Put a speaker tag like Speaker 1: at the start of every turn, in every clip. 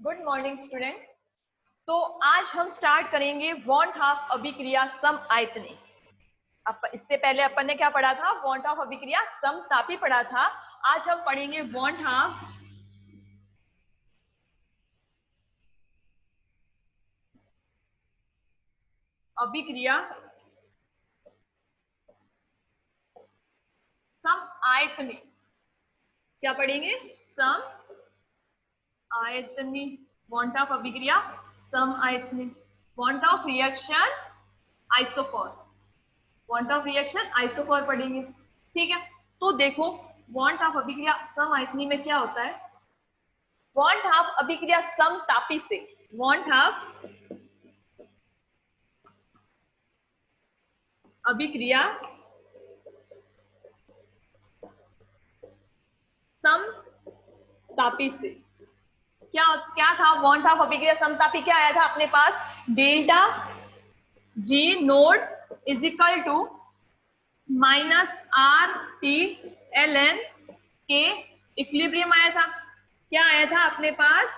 Speaker 1: Good morning student. तो आज हम स्टार्ट करेंगे वांट हाफ अभिक्रिया सम आयतनी। इससे पहले अपन ने क्या पढ़ा था? वांट हाफ अभिक्रिया सम तापी पढ़ा था। आज हम पढ़ेंगे वांट हाफ अभिक्रिया सम आयतनी। क्या पढ़ेंगे? सम आयतनी। वांट ऑफ अभिक्रिया सम आयतनी। Van't Hoff reaction isochore. Van't Hoff reaction isochore पढ़ेंगे। ठीक है, तो देखो वांट ऑफ अभिक्रिया सम आयतनी में क्या होता है? वांट ऑफ अभिक्रिया सम तापी से वांट ऑफ अभिक्रिया सम तापी से क्या क्या था? वांट ऑफ अभिक्रिया समतापी क्या आया था अपने पास? Delta G naught is equal to minus R T L N K equilibrium आया था। क्या आया था अपने पास?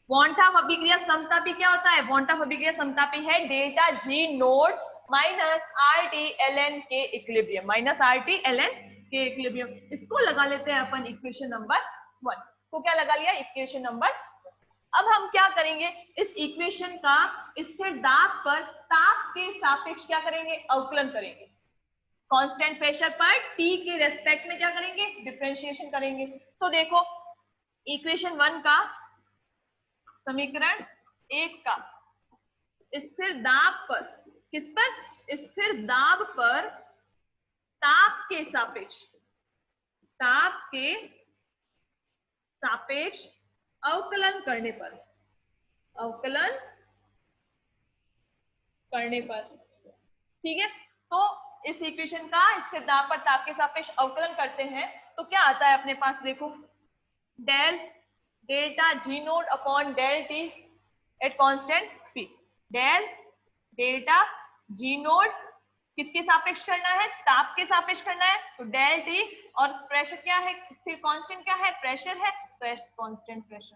Speaker 1: वांट ऑफ अभिक्रिया समतापी क्या होता है? वांट ऑफ अभिक्रिया समतापी है delta G naught minus R T L N K equilibrium. Minus R T L N K equilibrium. इसको लगा लेते हैं अपन इक्वेशन नंबर 1 को। क्या लगा लिया? Equation number. अब हम क्या करेंगे? इस इक्वेशन का स्थिर दाब पर ताप के सापेक्ष क्या करेंगे? अवकलन करेंगे। कांस्टेंट प्रेशर पर T के रेस्पेक्ट में क्या करेंगे? डिफरेंशिएशन करेंगे। तो देखो इक्वेशन 1 का समीकरण 1 का स्थिर दाब पर, किस पर? स्थिर दाब पर ताप के सापेक्ष, ताप के सापेक्ष अवकलन करने पर, अवकलन करने पर। ठीक है, तो इस इक्वेशन का स्थिर दाब पर ताप के सापेक्ष अवकलन करते हैं तो क्या आता है अपने पास? देखो del delta G naught upon del T at constant P. Del delta G naught किसके सापेक्ष करना है? ताप के सापेक्ष करना है। तो डेल टी और प्रेशर क्या है? स्थिर कांस्टेंट क्या है? प्रेशर है, तो कांस्टेंट प्रेशर।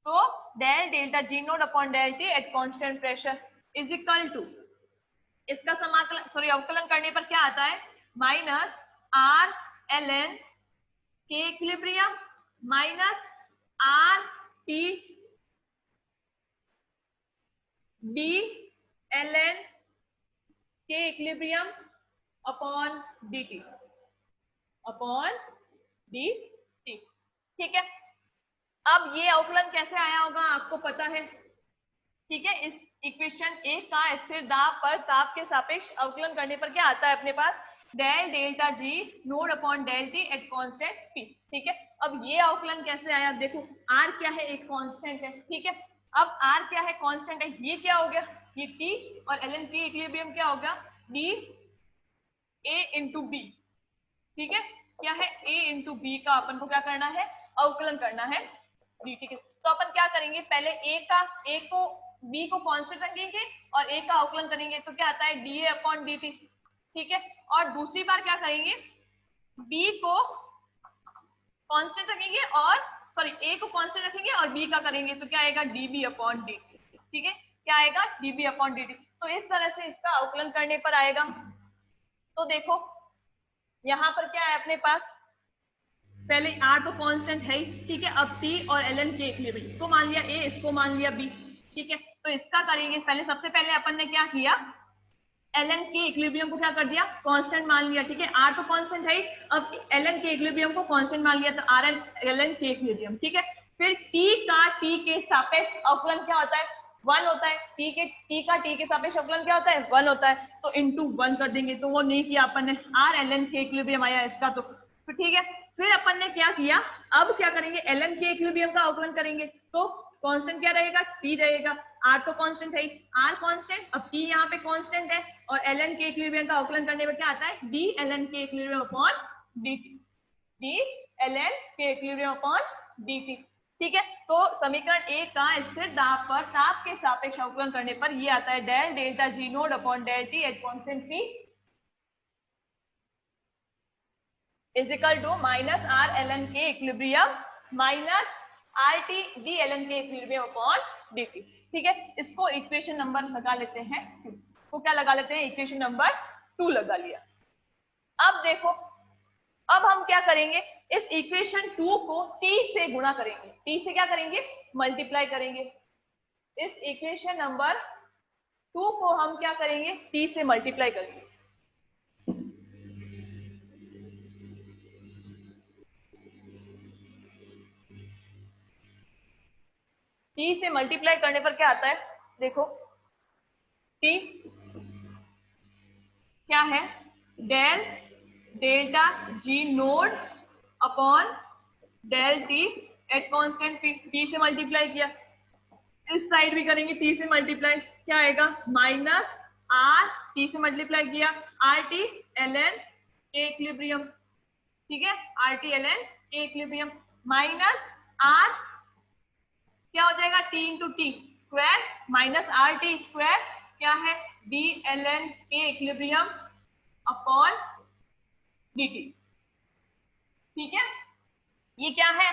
Speaker 1: तो del delta G naught upon del T at constant pressure is equal to, इसका समाकलन सॉरी अवकलन करने पर क्या आता है? Minus R L N K equilibrium minus R T D L N K equilibrium upon D T, upon D T. ठीक है, अब ये अवकलन कैसे आया होगा आपको पता है। ठीक है, इस इक्वेशन 1 का स्थिर दाब पर ताप के सापेक्ष अवकलन करने पर क्या आता है अपने पास? Del delta G naught upon del T at constant P. ठीक है, अब ये अवकलन कैसे आया? देखो आर क्या है? एक कांस्टेंट है। ठीक है, अब आर क्या है? कांस्टेंट है। ये क्या हो गया? ये टी और एल एन की इक्विलिब्रियम क्या होगा? D A into B. ठीक है, क्या है? ए इंटू बी का अपन को क्या करना है? अवकलन करना है डी टी के। तो अपन क्या करेंगे? पहले ए को बी को कांस्टेंट रखेंगे और ए का अवकलन करेंगे तो क्या आता है? D A upon D T. ठीक है, और दूसरी बार क्या करेंगे? बी को कांस्टेंट रखेंगे और सॉरी ए को कांस्टेंट रखेंगे और बी का करेंगे तो क्या आएगा? DB upon D T. ठीक है, क्या आएगा? DB upon D T. तो इस तरह से इसका अवकलन करने पर आएगा। तो देखो यहां पर क्या है अपने पास? पहले आर तो कांस्टेंट है ही। ठीक है, अब टी और एल एन के इक्विलिब्रियम, इसको मान लिया ए, इसको मान लिया बी। ठीक है, तो इसका करेंगे पहले। सबसे पहले अपन ने क्या किया? एल एन के इक्विलिब्रियम को क्या कर दिया? कांस्टेंट मान लिया। ठीक है, आर तो कांस्टेंट है ही, अब एल एन के इक्विलिब्रियम को कांस्टेंट मान लिया तो are N L N K equilibrium. ठीक है, फिर टी के सापेक्ष अवकलन क्या होता है? 1 होता है। टी का टी के सापेक्ष अवकलन क्या होता है? 1 होता है। तो इंटू 1 कर देंगे, तो वो नहीं किया अपन ने। Are L N K equilibrium आया इसका। तो ठीक है, फिर अपन ने क्या किया? अब क्या करेंगे? एल एन के इक्विलिब्रियम का अवकलन करेंगे तो कांस्टेंट क्या रहेगा? टी रहेगा। आर तो कांस्टेंट है, आर कांस्टेंट, अब टी यहाँ पे कांस्टेंट है और एल एन के इक्विलिब्रियम का अवकलन करने में क्या आता है? D L N K equilibrium upon D T. D L N K equilibrium upon D T. ठीक है, तो समीकरण 1 का स्थिर दाब पर ताप के सापेक्ष अवकलन करने पर ये आता है del delta G naught upon del T at constant P is equal to minus R L N K equilibrium minus RT dln K equilibrium upon dt। ठीक है, इसको इक्वेशन नंबर लगा लेते हैं 2। तो क्या लगा लेते हैं, इक्वेशन नंबर 2 लगा लिया। अब देखो, अब हम क्या करेंगे, इस इक्वेशन 2 को t से गुणा करेंगे। t से क्या करेंगे, मल्टीप्लाई करेंगे। इस इक्वेशन नंबर 2 को हम क्या करेंगे, t से मल्टीप्लाई करेंगे। t से मल्टीप्लाई करने पर क्या आता है, देखो t क्या है, del delta G naught upon del T at constant p। t से मल्टीप्लाई किया, इस साइड भी करेंगे t से मल्टीप्लाई, क्या आएगा माइनस r, t से मल्टीप्लाई किया RT ln के इक्विलिब्रियम। ठीक है, RT ln K equilibrium minus r क्या हो जाएगा, t into T square minus RT square क्या है, d ln K equilibrium upon dt। ठीक है, ये क्या है,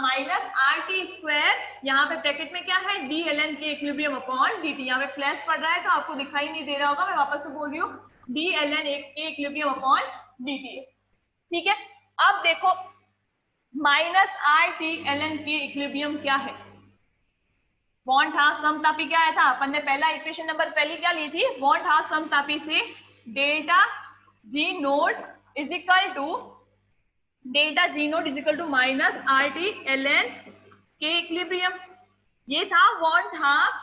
Speaker 1: माइनस RT स्क्वायर, यहाँ पे ब्रैकेट में क्या है, d ln K equilibrium upon dt। यहाँ पे फ्लैश पड़ रहा है तो आपको दिखाई नहीं दे रहा होगा, मैं वापस से बोल रही हूँ, d ln K equilibrium upon dt। ठीक है, अब देखो minus RT ln K equilibrium क्या है, वॉन्ट हाफ समतापी क्या आया था, अपन ने पहला इक्वेशन नंबर पहली क्या ली थी, वॉन्ट हाफ समतापी से delta G naught is equal to delta G naught is equal to minus RT ln K equilibrium. ये था वॉन्ट हाफ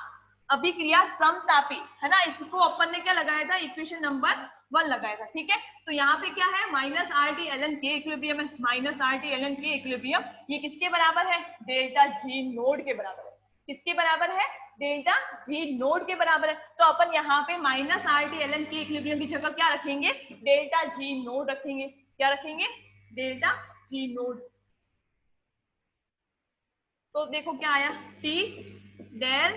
Speaker 1: अभिक्रिया समतापी, है ना। इसको अपन ने क्या लगाया था, इक्वेशन नंबर 1 लगाया था। ठीक है, तो यहाँ पे क्या है, minus RT ln K equilibrium है, minus RT ln K equilibrium ये किसके बराबर है, डेल्टा जी नोड के बराबर है। किसके बराबर है, डेल्टा जी नोड के बराबर है। तो अपन यहाँ पे minus RT ln K equilibrium की जगह क्या रखेंगे, डेल्टा जी नोड रखेंगे। क्या रखेंगे, डेल्टा जी नोड। तो देखो क्या आया, T del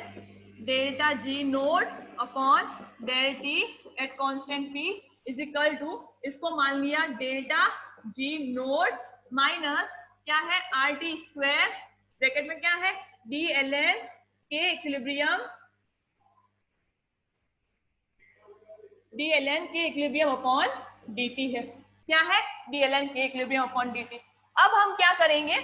Speaker 1: delta G naught upon del T at constant P is equal to, इसको मान लिया डेल्टा जी नोड माइनस क्या है, आर टी स्क्वायर, ब्रैकेट में क्या है, D L N K equilibrium, D L N K equilibrium upon D T है। क्या है, D L N K equilibrium upon D T. अब हम क्या करेंगे,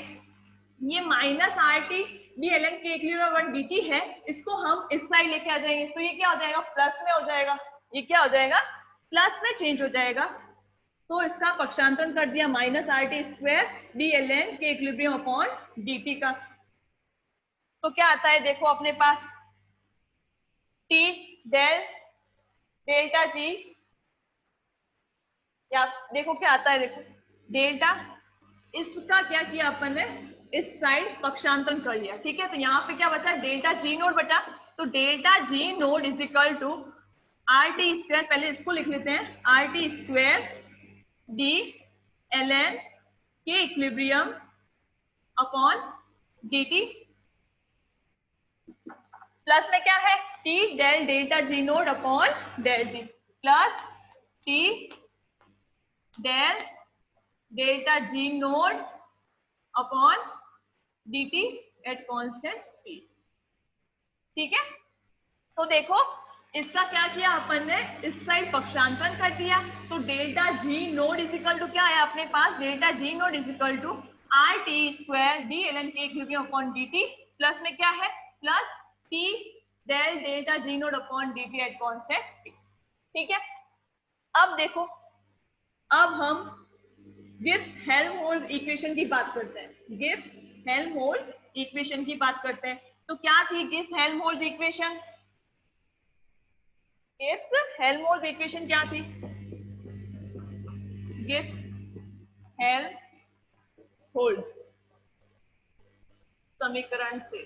Speaker 1: ये minus R T D L N K equilibrium D T है, इसको हम इस साइड लेके आ जाएंगे, तो ये क्या हो जाएगा, प्लस में हो जाएगा। ये क्या हो जाएगा, प्लस में चेंज हो जाएगा। तो इसका पक्षांतरण कर दिया minus R T square D L N K equilibrium upon D T का। तो क्या आता है, देखो अपने पास टी डेल डेल्टा जी, या देखो क्या आता है, देखो डेल्टा, इसका क्या किया अपन ने, इस साइड पक्षांतरण कर लिया। ठीक है, तो यहाँ पे क्या बचा, डेल्टा जी नोड बचा। तो delta G naught is equal to R T square, पहले इसको लिख लेते हैं, R T square D L N K equilibrium upon D T, plus में क्या है, T del delta G naught upon del T, plus T del delta G naught upon D T at constant P. ठीक है, तो देखो इसका क्या किया अपन ने, इस साइड पक्षांतरण कर दिया। तो delta G naught is equal to क्या है अपने पास, delta G naught is equal to R T square D L N K equilibrium upon D T, plus में क्या है, plus T del delta G naught upon D T at constant P. ठीक है, अब देखो, अब हम गिब्स हेल्महोल्ट्ज इक्वेशन की बात करते हैं। गिब्स हेल्महोल्ट्ज इक्वेशन की बात करते हैं। तो क्या थी Gibbs Helmholtz equation, Gibbs Helmholtz equation क्या थी, गिब्स हेल्महोल्ट्ज समीकरण से,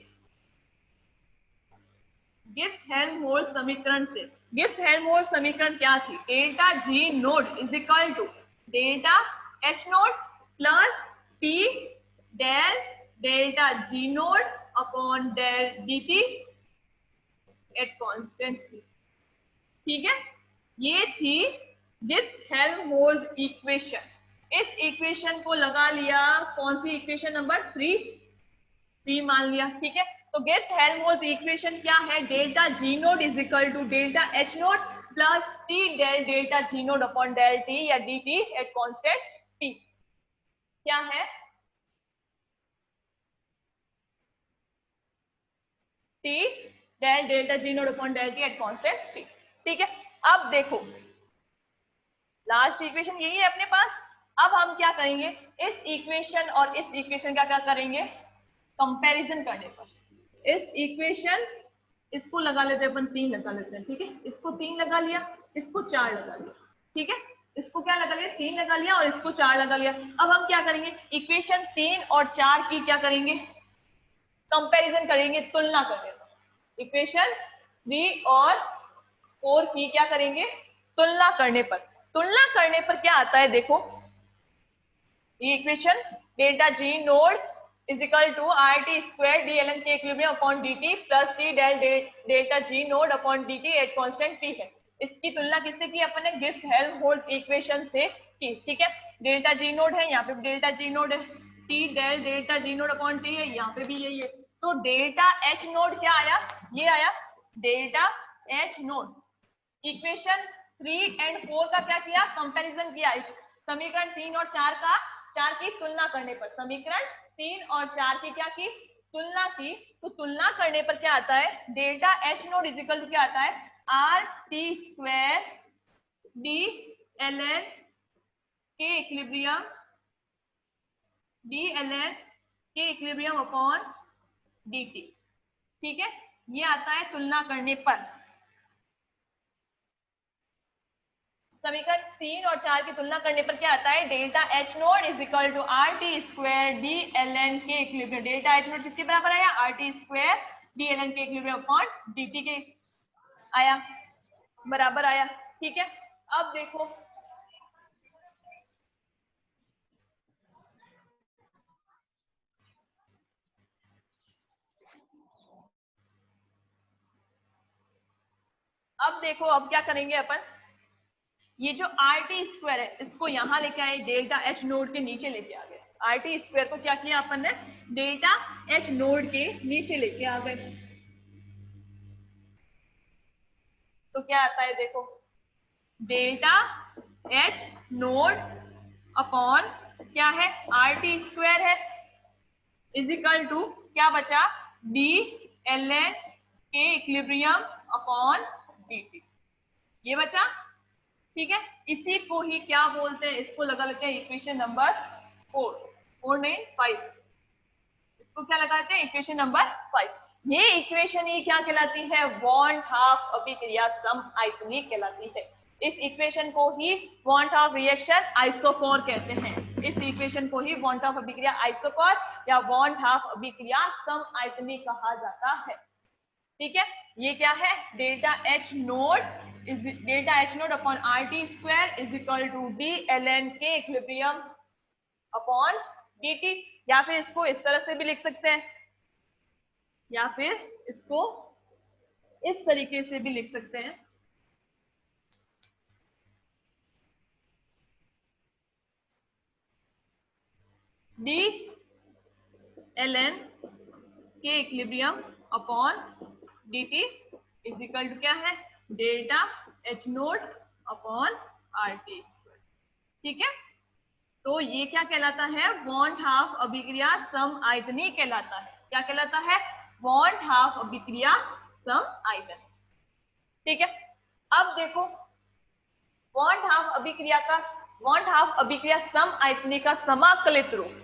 Speaker 1: गिब्स हेल्महोल्ट्ज समीकरण से, गिब्स हेल्महोल्ट्ज समीकरण क्या थी, delta G naught is equal to delta H naught plus T del delta G naught upon del D T at constant P. ठीक है, ये थी गिब्स हेल्महोल्ट्ज इक्वेशन। इस इक्वेशन को लगा लिया कौन सी इक्वेशन नंबर 3, P मान लिया, ठीक है। तो गिब्स हेल्महोल्ट्ज इक्वेशन क्या है, delta G naught is equal to delta H naught plus T del delta G naught upon del T या D T at constant T. क्या है, T del delta G naught upon del T at constant T, ठीक है। अब देखो last equation यही है अपने पास। अब हम क्या करेंगे, इस इक्वेशन और इस इक्वेशन का क्या करेंगे, कंपैरिजन करने पर इस इक्वेशन, इसको लगा लेते हैं अपन 3 लगा लेते हैं, ठीक है। इसको 3 लगा लिया, इसको 4 लगा लिया, ठीक है। इसको क्या लगा लिया, 3 लगा लिया और इसको 4 लगा लिया। अब हम क्या करेंगे, इक्वेशन 3 और 4 की क्या करेंगे, कंपैरिजन करेंगे, तुलना करेंगे। इक्वेशन 3 और 4 की क्या करेंगे, तुलना करने पर। तुलना करने पर क्या आता है, देखो ये equation delta G naught is equal to R T square D L N K equilibrium upon D T plus T del delta G naught upon D T at constant T है। इसकी तुलना किससे की, अपन ने गिब्स हेल्महोल्ट्ज इक्वेशन से की, ठीक है। डेल्टा जी नोड है, यहाँ पे भी डेल्टा जी नोड है, T del delta G naught upon T है, यहाँ पे भी यही है। तो डेल्टा एच नोड क्या आया, ये आया delta H node. Equation 3 and 4 का क्या किया, कंपैरिजन किया, समीकरण 3 और 4 का, 4 की तुलना करने पर, समीकरण 3 और 4 की क्या की, तुलना की। तो तुलना करने पर क्या आता है, delta H naught is equal to क्या आता है, R T square D L N K equilibrium, D L N K equilibrium upon D T, ठीक है। ये आता है तुलना करने पर। समीकरण 3 और 4 की तुलना करने पर क्या आता है, delta H naught is equal to R T square D L N K equilibrium. Delta H naught किसके बराबर आया, R T square D L N K equilibrium upon D T के आया, बराबर आया, ठीक है। अब देखो अब क्या करेंगे अपन, ये जो आर टी स्क्वायर है इसको यहां लेके आए, डेल्टा एच नोड के नीचे लेके आ गए। आर टी स्क्वायर को क्या किया अपन ने, डेल्टा एच नोड के नीचे लेके आ गए। तो क्या आता है देखो, डेल्टा एच नोड अपॉन क्या है, आर टी स्क्वायर है, इज इक्वल टू क्या बचा, D L N K equilibrium upon D T, ये बचा, ठीक है। इसी को ही क्या बोलते हैं, इसको लगा लेते हैं इक्वेशन नंबर 4 नहीं 5, इसको क्या लगाते हैं, इक्वेशन नंबर 5। ये इक्वेशन ही क्या कहलाती है, वॉन्ट हाफ अभिक्रिया समआयतनिक कहलाती है। इस इक्वेशन को ही वॉन्ट हाफ रिएक्शन आइसोकोर कहते हैं। इस इक्वेशन को ही वॉन्ट हाफ अभिक्रिया आइसोकोर या वॉन्ट हाफ अभिक्रिया समआयतनिक कहा जाता है, ठीक है। ये क्या है, delta H naught upon R T square is equal to D L N K equilibrium upon D T. या फिर इसको इस तरह से भी लिख सकते हैं, या फिर इसको इस तरीके से भी लिख सकते हैं, D L N K equilibrium upon D T is equal to क्या है, delta H naught upon R T square, ठीक है। तो ये क्या कहलाता है, वॉन्ट हाफ अभिक्रिया समआयतनिक कहलाता है। क्या कहलाता है, वॉन्ट हाफ अभिक्रिया समआयतन, ठीक है। अब देखो वॉन्ट हाफ अभिक्रिया समआयतनिक का समाकलित रूप,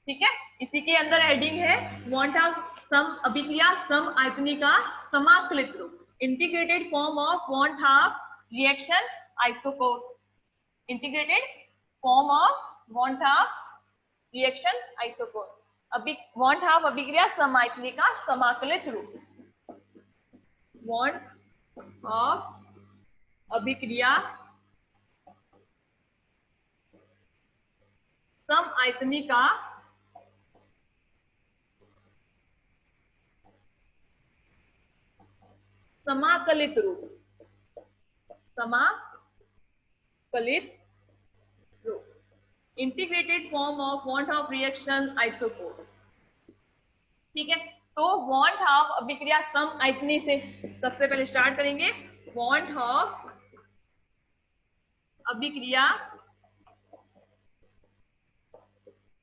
Speaker 1: ठीक है। इसी के अंदर हेडिंग है वॉन्ट हाफ सम अभिक्रिया समआयतनिक का समाकलित रूप, integrated form of want half reaction isochore, integrated form of want half reaction isochore, want half अभिक्रिया समआयतनिक का समाकलित रूप, वॉन्ट हाफ अभिक्रिया समआयतनिक का समाकलित रूप, समाकलित रूप, integrated form of want half reaction isochore, ठीक है, तो want हाफ अभिक्रिया सम आयतनी से सबसे पहले स्टार्ट करेंगे। want हाफ अभिक्रिया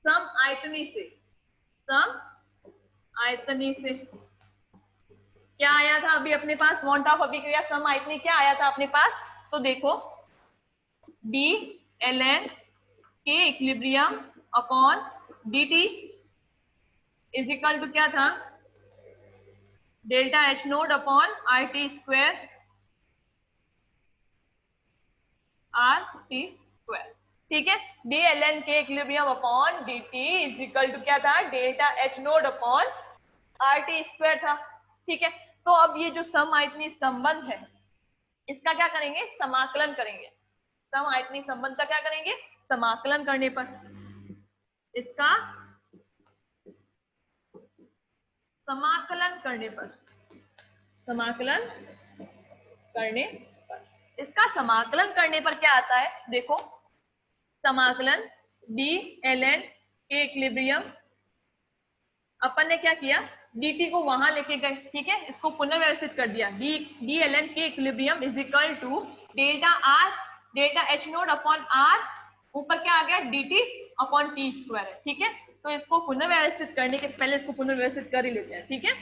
Speaker 1: सम आयतनी से, सम आयतनी से क्या आया था अभी अपने पास? want ऑफ अभिक्रिया सम आयतनी क्या आया था अपने पास? तो देखो D L N K equilibrium upon D T is equal to क्या था? Delta H naught upon R T square, R T square. ठीक है, D L N K equilibrium upon D T is equal to क्या था? Delta H naught upon R T square था। ठीक है, तो अब ये जो सम आयतनी संबंध है इसका क्या करेंगे? समाकलन करेंगे। सम आयतनी संबंध का क्या करेंगे? समाकलन करने पर, इसका समाकलन करने पर, समाकलन करने पर, इसका समाकलन करने पर क्या आता है? देखो समाकलन D L N K equilibrium, अपन ने क्या किया? dt को वहां लेके गए, ठीक है, इसको पुनर्व्यवस्थित कर दिया। D L N K equilibrium is equal to delta R, delta H naught upon R, ऊपर क्या आ गया? dt अपॉन टी स्क्वायर है। ठीक है, तो इसको पुनर्व्यवस्थित करने के पहले इसको पुनर्व्यवस्थित कर ही लेते हैं। ठीक है,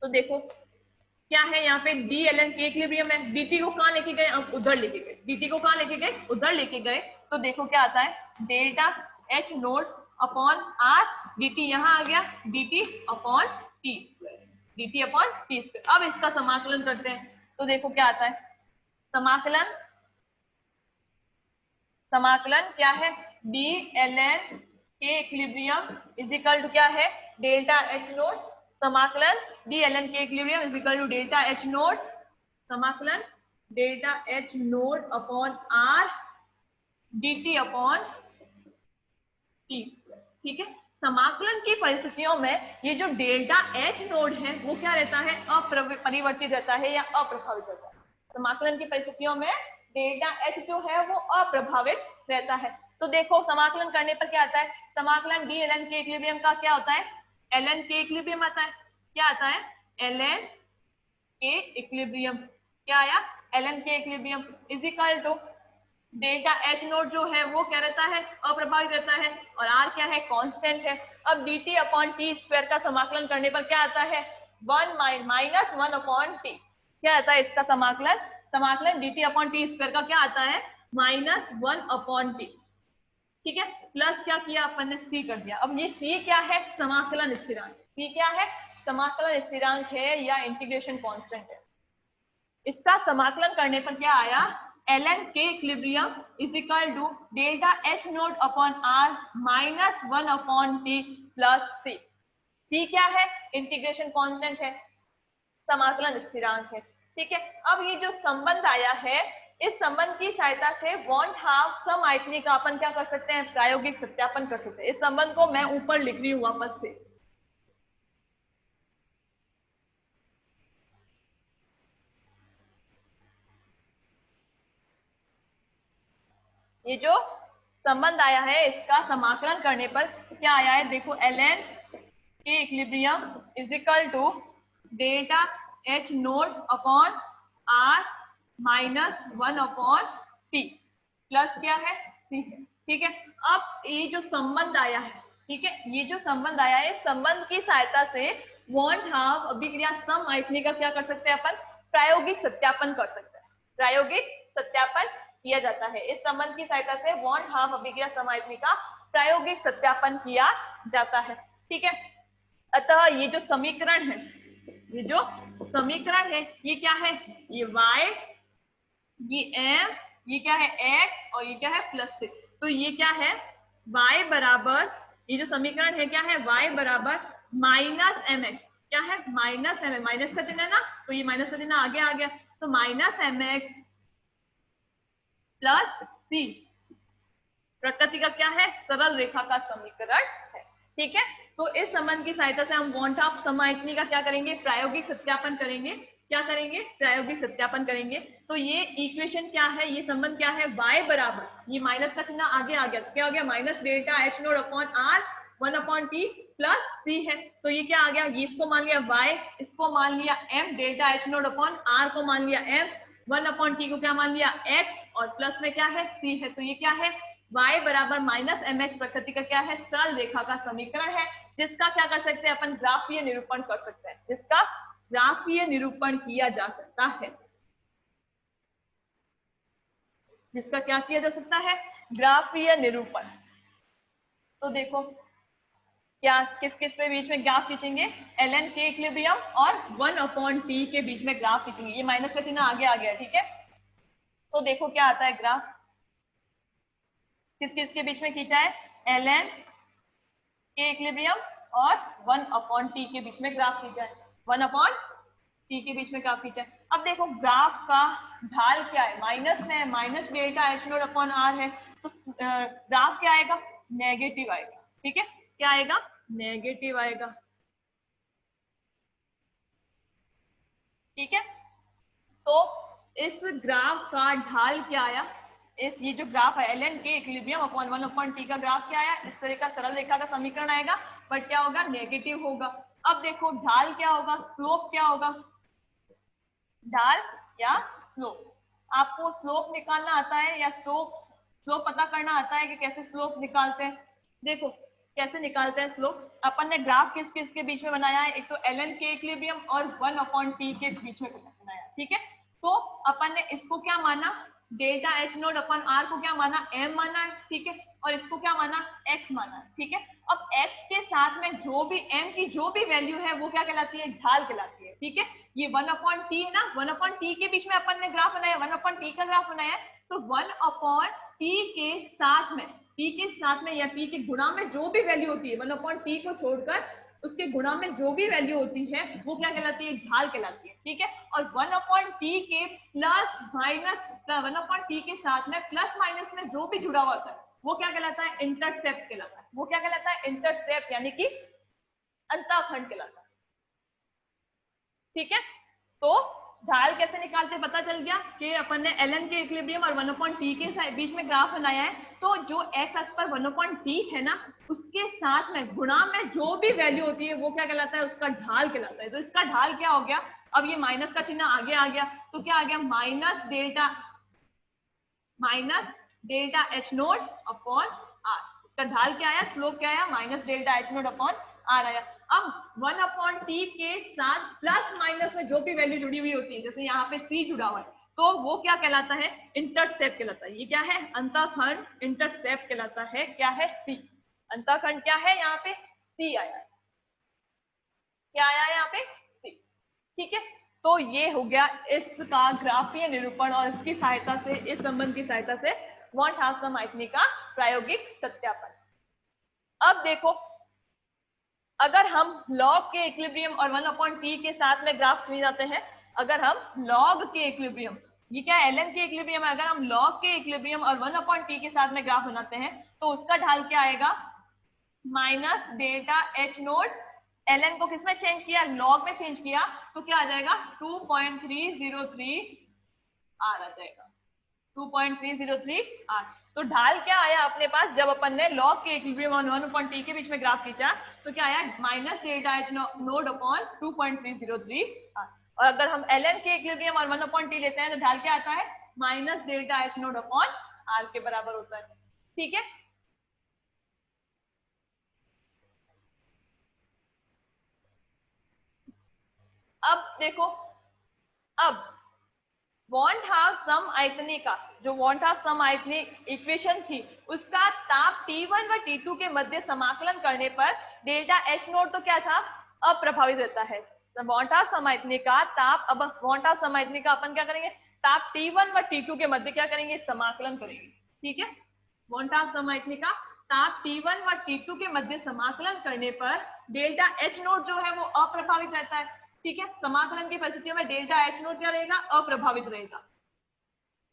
Speaker 1: तो देखो क्या है यहाँ पे? D L N K equilibrium है, dt को कहाँ लेके गए? अब उधर लेके गए। dt को कहाँ लेके गए? उधर लेके गए। तो देखो क्या आता है? Delta H naught upon R, dt यहाँ आ गया, dt upon T square, dt upon T square. अब इसका समाकलन करते हैं, तो देखो क्या आता है? समाकलन, समाकलन क्या है? D L N K equilibrium is equal to क्या है? डेल्टा एच नोड, समाकलन D L N K equilibrium is equal to delta H naught, समाकलन delta H naught upon R dt upon T square. ठीक है, समाकलन की परिस्थितियों में ये जो डेल्टा एच नोड है वो क्या रहता है? अपरिवर्तित रहता है या अप्रभावित रहता है। समाकलन की परिस्थितियों में डेल्टा एच जो है वो अप्रभावित रहता है। तो देखो समाकलन करने पर क्या आता है? समाकलन D L N K equilibrium का क्या होता है? एल एन के इक्विलिब्रियम आता है। क्या आता है? L N K equilibrium. क्या आया? L N K equilibrium is equal to delta H naught जो है वो क्या रहता है? अप्रभावित रहता है, और आर क्या है? कांस्टेंट है। अब dt अपॉन टी स्क्वायर का समाकलन करने पर क्या आता है? 1 माइनस 1 अपॉन टी। क्या आता है इसका समाकलन? समाकलन dt अपॉन टी स्क्वायर का क्या आता है? Minus 1 upon T. ठीक है, प्लस क्या किया अपन ने? c कर दिया। अब ये c क्या है? समाकलन स्थिरांक। c क्या है? समाकलन स्थिरांक है या इंटीग्रेशन कांस्टेंट है। इसका समाकलन करने पर क्या आया? L N K equilibrium is equal to delta H naught upon R minus 1 upon T plus C. C क्या है? इंटीग्रेशन कांस्टेंट है, समाकलन स्थिरांक है। ठीक है, अब ये जो संबंध आया है, इस संबंध की सहायता से want हाफ सम आयतनी का अपन क्या कर सकते हैं? प्रायोगिक सत्यापन कर सकते हैं। इस संबंध को मैं ऊपर लिख रही हूँ वापस से। ये जो संबंध आया है इसका समाकलन करने पर क्या आया है? देखो L N K equilibrium is equal to delta H naught upon R minus 1 upon T plus क्या है? सी है। ठीक है, अब ये जो संबंध आया है, ठीक है, ये जो संबंध आया है, संबंध की सहायता से want हाफ अभिक्रिया सम आयतनी का क्या कर सकते हैं अपन? प्रायोगिक सत्यापन कर सकते हैं। प्रायोगिक सत्यापन किया जाता है। इस संबंध की सहायता से want हाफ अभिक्रिया सम आयतनी का प्रायोगिक सत्यापन किया जाता है। ठीक है, अतः ये जो समीकरण है, ये जो समीकरण है ये क्या है? ये y, ये m, ये क्या है? x, और ये क्या है? प्लस 6। तो ये क्या है? y बराबर, ये जो समीकरण है क्या है? y बराबर माइनस एम एक्स। क्या है? माइनस एम एक्स, माइनस का चिन्ह है ना, तो ये माइनस का चिन्ह आगे आ गया, तो माइनस एम एक्स प्लस सी प्रकृति का क्या है? सरल रेखा का समीकरण है। ठीक है, तो इस संबंध की सहायता से हम want हाफ सम आयतनी का क्या करेंगे? प्रायोगिक सत्यापन करेंगे। क्या करेंगे? प्रायोगिक सत्यापन करेंगे। तो ये इक्वेशन क्या है? ये संबंध क्या है? y बराबर, ये माइनस का चिन्ह आगे आ गया, क्या हो गया? Minus delta H naught upon R 1 upon T plus C है, तो ये क्या आ गया, ये इसको मान लिया y, इसको मान लिया m, delta H naught upon r को मान लिया m, 1/t को क्या मान लिया x, और प्लस में क्या है c है, तो ये क्या है y बराबर माइनस एम एच प्रकृति का क्या है, सरल रेखा का समीकरण है, जिसका क्या कर सकते हैं अपन, ग्राफीय निरूपण कर सकते हैं, जिसका ग्राफीय निरूपण किया जा सकता है, जिसका क्या किया जा सकता है, ग्राफीय निरूपण। तो देखो क्या किस किस के बीच में ग्राफ खींचेंगे, ln के इक्विलिब्रियम और 1/t के बीच में ग्राफ खींचेंगे, ये माइनस का चिन्ह आगे आ गया, ठीक है। तो देखो क्या आता है ग्राफ, किस किस के बीच में खींचा है, ln के इक्विलिब्रियम और 1/t के बीच में ग्राफ खींचा है, 1/t के बीच में ग्राफ खींचा है। अब देखो ग्राफ का ढाल क्या है, माइनस में है, minus delta H naught upon R है, तो ग्राफ क्या आएगा, नेगेटिव आएगा, ठीक है, क्या आएगा, नेगेटिव आएगा, ठीक है। तो इस ग्राफ का ढाल क्या आया, इस ये जो ग्राफ है ln K equilibrium upon 1/t का ग्राफ क्या आया, इस तरह का सरल रेखा का समीकरण आएगा, बट क्या होगा, नेगेटिव होगा। अब देखो ढाल क्या होगा, स्लोप क्या होगा, ढाल या स्लोप, आपको स्लोप निकालना आता है या स्लोप स्लोप पता करना आता है कि कैसे स्लोप निकालते हैं, देखो कैसे निकालते हैं स्लोप, अपन ने ग्राफ किस किस के बीच में बनाया है, एक तो ln के इक्विलिब्रियम और 1/t के बीच में बनाया, ठीक है। तो अपन ने इसको क्या माना, delta H naught upon R को क्या माना, m माना है, ठीक है, और इसको क्या माना, x माना है, ठीक है। अब x के साथ में जो भी m की जो भी वैल्यू है वो क्या कहलाती है, ढाल कहलाती है, ठीक है। ये 1/t है ना, 1/t के बीच में अपन ने ग्राफ बनाया, 1/t का ग्राफ बनाया है, तो 1/t के साथ में, t के साथ में या t के गुणा में जो भी वैल्यू होती है, 1/t को छोड़कर उसके गुणा में जो भी वैल्यू होती है वो क्या कहलाती है, ढाल कहलाती है, ठीक है। और 1/t के प्लस माइनस, 1/t के साथ में प्लस माइनस में जो भी जुड़ा हुआ होता है वो क्या कहलाता है, इंटरसेप्ट कहलाता है, वो क्या कहलाता है, इंटरसेप्ट, यानी कि अंतःखंड कहलाता है, ठीक है। तो ढाल कैसे निकालते पता चल गया कि अपन ने ln के इक्विलिब्रियम और 1/t के बीच में ग्राफ बनाया है, तो जो x अक्ष पर 1/t है ना, उसके साथ में गुणा में जो भी वैल्यू होती है वो क्या कहलाता है, उसका ढाल कहलाता है। तो इसका ढाल क्या हो गया, अब ये माइनस का चिन्ह आगे आ गया, तो क्या आ गया, minus delta H naught upon R, इसका ढाल क्या आया, स्लोप क्या आया, minus delta H naught upon R आया। अब 1/t के साथ प्लस माइनस में जो भी वैल्यू जुड़ी हुई होती है, जैसे यहाँ पे c जुड़ा हुआ है, तो वो क्या कहलाता है, इंटरसेप्ट कहलाता है, ये क्या है, अंतःखंड, इंटरसेप्ट कहलाता है, क्या है, c, अंतःखंड क्या है, यहाँ पे c आया है, क्या आया है यहाँ पे, c, ठीक है। तो ये हो गया इसका ग्राफीय निरूपण, और इसकी सहायता से, इस संबंध की सहायता से वॉन ट्रांसफॉर्म का प्रायोगिक सत्यापन। अब देखो अगर हम लॉग के इक्विलिब्रियम और 1/t के साथ में ग्राफ ले जाते हैं, अगर हम लॉग के इक्विलिब्रियम, ये क्या है, ln के इक्विलिब्रियम है, अगर हम लॉग के इक्विलिब्रियम और 1/t के साथ में ग्राफ बनाते हैं तो उसका ढाल क्या आएगा, minus delta H note, ln को किसमें चेंज किया, लॉग में चेंज किया, तो क्या आ जाएगा 2.303 आर आ जाएगा, 2.303 आर। तो ढाल क्या आया अपने पास, जब अपन ने लॉग के इक्विलिब्रियम और 1/t के बीच में ग्राफ खींचा, तो क्या आया, minus delta H naught upon 2.303 R. और अगर हम ln के इक्विलिब्रियम और 1/t लेते हैं तो ढाल क्या आता है, minus delta H naught upon R के बराबर होता है, ठीक है। अब देखो, अब वॉन्ट हाफ सम आयतनी का, जो वॉन्ट हाफ सम आयतनी इक्वेशन थी, उसका ताप T1 व T2 के मध्य समाकलन करने पर डेल्टा एच नोट तो क्या था, अप्रभावित रहता है। वॉन्ट हाफ सम आयतनी का ताप, अब वॉन्ट हाफ सम आयतनी का अपन क्या करेंगे, ताप T1 व T2 के मध्य क्या करेंगे, समाकलन करेंगे, ठीक है। वॉन्ट हाफ सम आयतनी का ताप T1 व T2 के मध्य समाकलन करने पर डेल्टा एच नोट जो है वो अप्रभावित रहता है, ठीक है। समाकलन की परिस्थितियों में डेल्टा एच नोट क्या रहेगा, अप्रभावित रहेगा।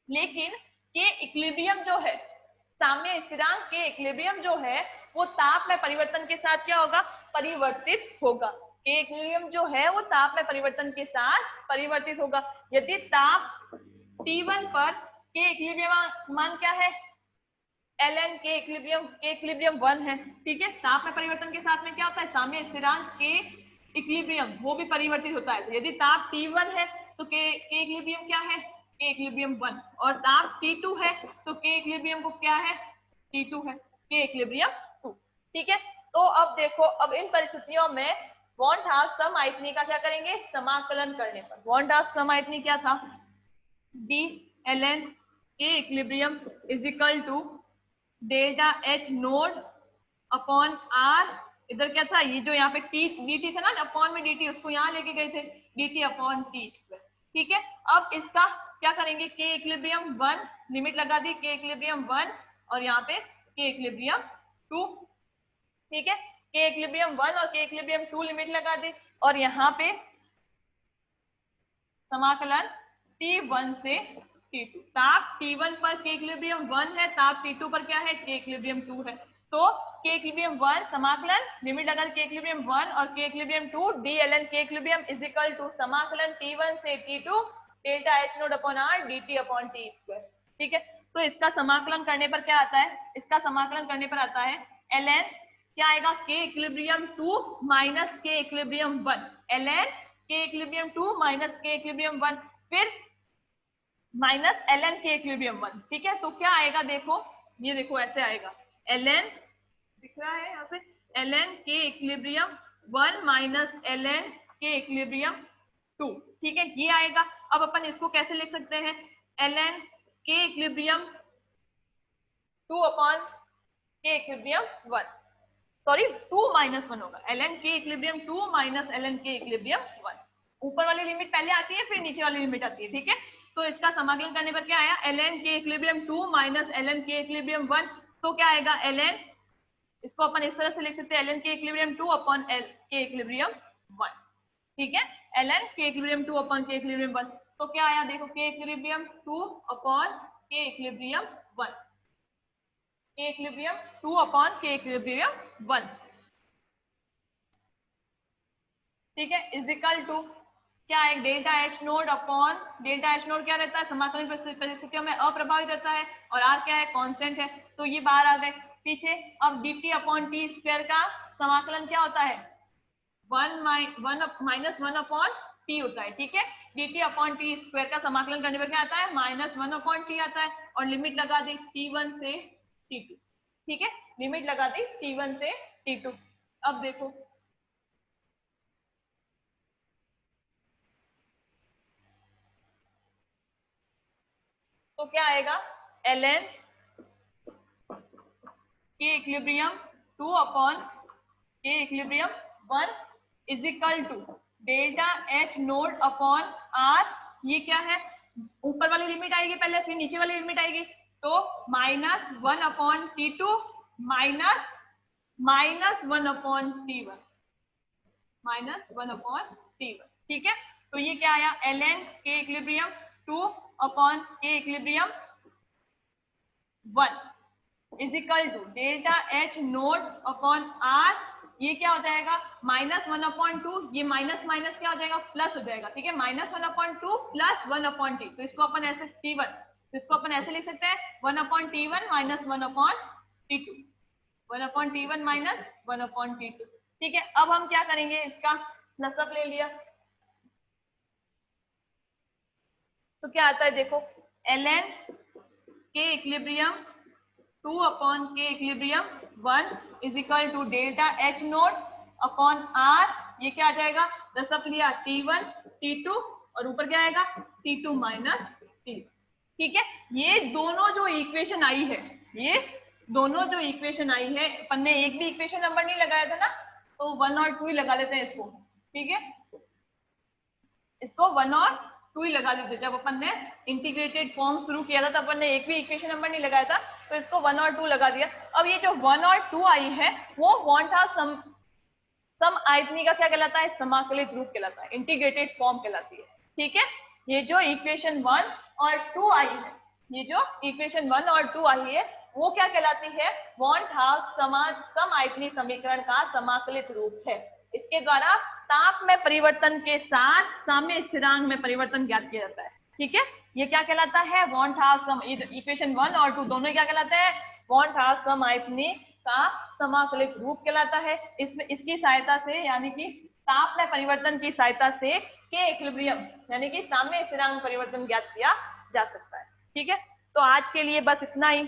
Speaker 1: लेकिन के इक्विलिब्रियम जो है, साम्य स्थिरांक के इक्विलिब्रियम जो है वो ताप में परिवर्तन के साथ क्या होगा, परिवर्तित होगा। के इक्विलिब्रियम जो है वो ताप में परिवर्तन के साथ परिवर्तित होगा। यदि ताप T1 पर के इक्विलिब्रियम मान क्या है, ln के इक्विलिब्रियम 1 है, ठीक है। ताप में परिवर्तन के साथ में क्या होता है, साम्य स्थिरांक के इक्विलिब्रियम वो भी परिवर्तित होता है। तो यदि ताप T1 है तो के इक्विलिब्रियम क्या है, के इक्विलिब्रियम 1, और ताप T2 है तो के इक्विलिब्रियम को क्या है, T2 है, के इक्विलिब्रियम 2, ठीक है। तो अब देखो, अब इन परिस्थितियों में वॉन हाफ सम आयतनी का क्या करेंगे, समाकलन करने पर वॉन हाफ सम आयतनी क्या था, d ln K equilibrium is equal to delta H naught upon R, इधर क्या था, ये जो यहाँ पे टी dt था ना, अपॉन में dt, उसको यहाँ लेके गए थे, dt अपॉन टी स्क्वायर, ठीक है। अब इसका क्या करेंगे, के इक्विलिब्रियम 1 लिमिट लगा दी, के इक्विलिब्रियम 1 और यहाँ पे के इक्विलिब्रियम 2, ठीक है। के इक्विलिब्रियम 1 और के इक्विलिब्रियम 2 लिमिट लगा दी, और यहाँ पे समाकलन T1 से T2, ताप T1 पर के इक्विलिब्रियम 1 है, ताप T2 पर क्या है, के इक्विलिब्रियम 2 है। तो के इक्विलिब्रियम 1 समाकलन लिमिट लगा के इक्विलिब्रियम 1 और K equilibrium 2 d ln K equilibrium is equal to समाकलन T1 से T2 delta H naught upon R dt upon T square, ठीक है। तो इसका समाकलन करने पर क्या आता है, इसका समाकलन करने पर आता है ln क्या आएगा, के इक्विलिब्रियम 2 माइनस के equilibrium 1, ln K equilibrium 2 minus के इक्विलिब्रियम 1, फिर माइनस ln के इक्विलिब्रियम 1, ठीक है। तो क्या आएगा, देखो ये देखो ऐसे आएगा, ln दिख रहा है यहाँ पे, ln K equilibrium 1 minus ln K equilibrium 2, ठीक है, ये आएगा। अब अपन इसको कैसे लिख सकते हैं, ln K equilibrium 2 upon K equilibrium 1, sorry 2 minus 1 होगा, ln K equilibrium 2 minus ln K equilibrium 1, ऊपर वाली लिमिट पहले आती है फिर नीचे वाली लिमिट आती है, ठीक है। तो इसका समाकलन करने पर क्या आया, ln K equilibrium 2 minus ln K equilibrium 1, तो क्या आएगा, ln, इसको अपन इस तरह से लिख सकते हैं, ln K equilibrium 2 upon K equilibrium 1, ठीक है, ln K equilibrium 2 upon K equilibrium 1, तो क्या आया, देखो के इक्विलिब्रियम 2 अपॉन के इक्विलिब्रियम 1, के इक्विलिब्रियम 2 अपॉन के इक्विलिब्रियम 1, ठीक है, इज इक्वल टू क्या है, delta H naught upon, delta H node क्या रहता है, समाकलन परिस्थितियों में अप्रभावित रहता है, और आर क्या है, कांस्टेंट है, तो ये बाहर आ गए पीछे। अब dt अपॉन टी स्क्वायर का समाकलन क्या होता है, 1 माइनस 1 अपॉन टी होता है, ठीक है। dt अपॉन टी स्क्वायर का समाकलन करने पर क्या आता है, -1 अपॉन टी आता है, और लिमिट लगा दी T1 से T2, ठीक है, लिमिट लगा दी T1 से T2। अब देखो तो क्या आएगा, ln K equilibrium 2 upon K equilibrium 1 is equal to delta H naught upon R, ये क्या है, ऊपर वाली लिमिट आएगी पहले फिर नीचे वाली लिमिट आएगी, तो -1 upon T2 minus 1 upon T1, -1 upon T1, ठीक है। तो ये क्या आया, ln K equilibrium 2 upon K equilibrium 1 is equal to delta H naught upon R, ये क्या हो जाएगा, -1 अपॉन 2, ये माइनस माइनस क्या हो जाएगा, प्लस हो जाएगा, ठीक है, -1 अपॉन 2 प्लस 1 अपॉन टी, तो इसको अपन ऐसे T1, तो इसको अपन ऐसे लिख सकते हैं 1 upon T1 minus 1 upon T2, 1 upon T1 minus 1 upon T2, ठीक है। अब हम क्या करेंगे, इसका प्लसअप ले लिया, तो क्या आता है, देखो ln K equilibrium 2 upon K equilibrium 1 is equal to delta H naught upon R, ये क्या आ जाएगा, दसअप लिया T1 T2 और ऊपर क्या आएगा T2 माइनस T, ठीक है। ये दोनों जो इक्वेशन आई है, ये दोनों जो इक्वेशन आई है, अपन ने एक भी इक्वेशन नंबर नहीं लगाया था ना, तो 1 और 2 ही लगा लेते हैं इसको, ठीक है, इसको 1 और 2 ही लगा लेते। जब अपन ने इंटीग्रेटेड फॉर्म शुरू किया था तब अपन ने एक भी इक्वेशन नंबर नहीं लगाया था, तो इसको 1 और 2 लगा दिया। अब ये जो 1 और 2 आई है वो वॉन्ट हाफ सम आयतनी का क्या कहलाता है, समाकलित रूप कहलाता है, इंटीग्रेटेड फॉर्म कहलाती है, ठीक है। ये जो इक्वेशन 1 और 2 आई है, ये जो इक्वेशन 1 और 2 आई है वो क्या कहलाती है, वॉन्ट हाफ सम आयतनी समीकरण का समाकलित रूप है। इसके द्वारा ताप में परिवर्तन के साथ साम्य स्थिरांक में परिवर्तन ज्ञात किया जाता है, ठीक है। ये क्या कहलाता है, वॉन्ट हाफ सम, इक्वेशन 1 और 2 दोनों क्या कहलाते हैं, वॉन्ट हाफ सम आयतनी का समाकलित रूप कहलाता है। इसमें इसकी सहायता से यानी कि ताप में परिवर्तन की सहायता से के इक्विलिब्रियम यानी कि साम्य स्थिरांक परिवर्तन ज्ञात किया जा सकता है। ठीक है, तो आज के लिए बस इतना ही।